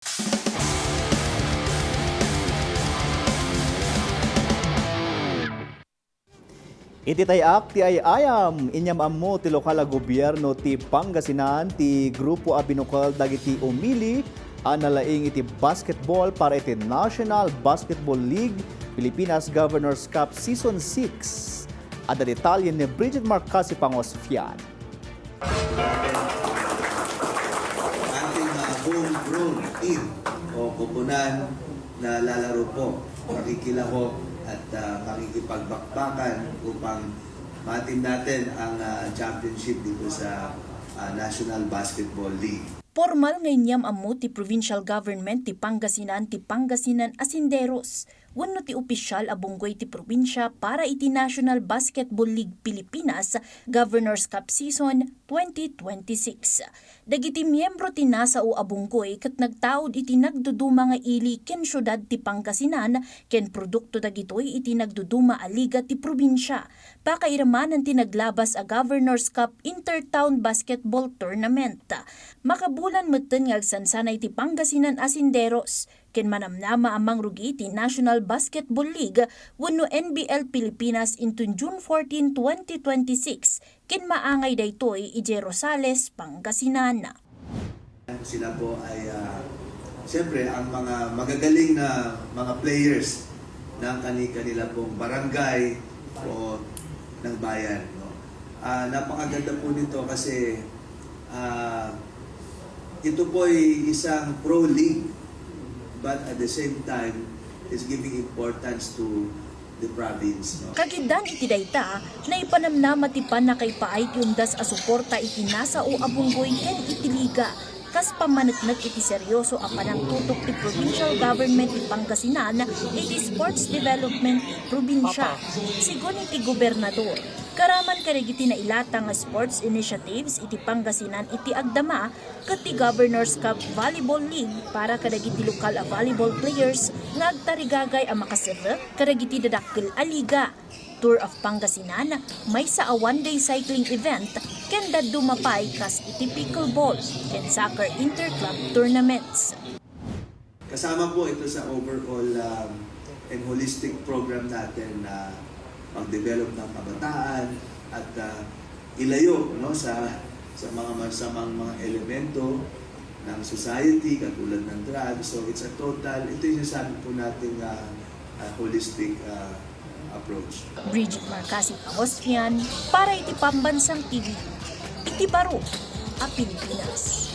Iti tayak ti ayam inyam ammo ti lokal a gobyerno ti Pangasinan ti grupo a binukal dagiti umili a nalaing iti basketball para iti National Basketball League Pilipinas Governors Cup Season 6. Ada detalye ni Bridget Marcasi Pangosfian. Ating homegrown team o kupunan na lalaro po, makikilahok at makikipagbakbakan upang matin natin ang championship dito sa National Basketball League. Formal ngayam ammo ti provincial government ti Pangasinan Asinderos. Wenno ti opisyal a bunggoy ti probinsya para iti National Basketball League Pilipinas Governors Cup Season 2026. Dagiti miyembro ti nasa o abunggoy ket nagtaod iti nagduduma nga ili ken syudad ti Pangasinan ken produkto dagitoy iti nagduduma a liga ti probinsya. Pakairamanan ti naglabas a Governors Cup Intertown Basketball Tournament. Makabulan metten nga agsansanay ti Pangasinan Asinderos ken manamnama amang rugi ti National Basketball League wenno NBL Pilipinas into June 14, 2026 ken maangay daytoy ije Rosales, Pangasinan. Sila po ay siyempre ang mga magagaling na mga players ng kanila pong barangay o ng bayan. No? Napakaganda po nito kasi ito po ay isang pro league, but at the same time is giving importance to the province. No? Kagidan iti dayta na ipanamnama ti panakay paay yundas a suporta iti nasa o abunggoy ken iti liga. Kas pamanatnag iti seryoso a panangtutok ti provincial government ti Pangasinan iti sports development ti probinsya. Sigon iti gobernador, karaman karigiti na ilatang nga sports initiatives iti Pangasinan iti agdama ket ti Governors Cup Volleyball League para kadagiti lokal a volleyball players nga agtarigagay a makaserve kadagiti dadakkel a liga. Tour of Pangasinan may sa a one-day cycling event ken dadumapay kas iti pickleball ken soccer interclub tournaments. Kasama po ito sa overall and holistic program natin na mag-develop ng kabataan at ilayo no sa mga masamang mga elemento ng society katulad ng drugs. So it's a total, ito yung sabi po natin holistic approach. Bridget Marcasi Pangosfian para iti Pambansang TV. Iti Baro, a Pilipinas.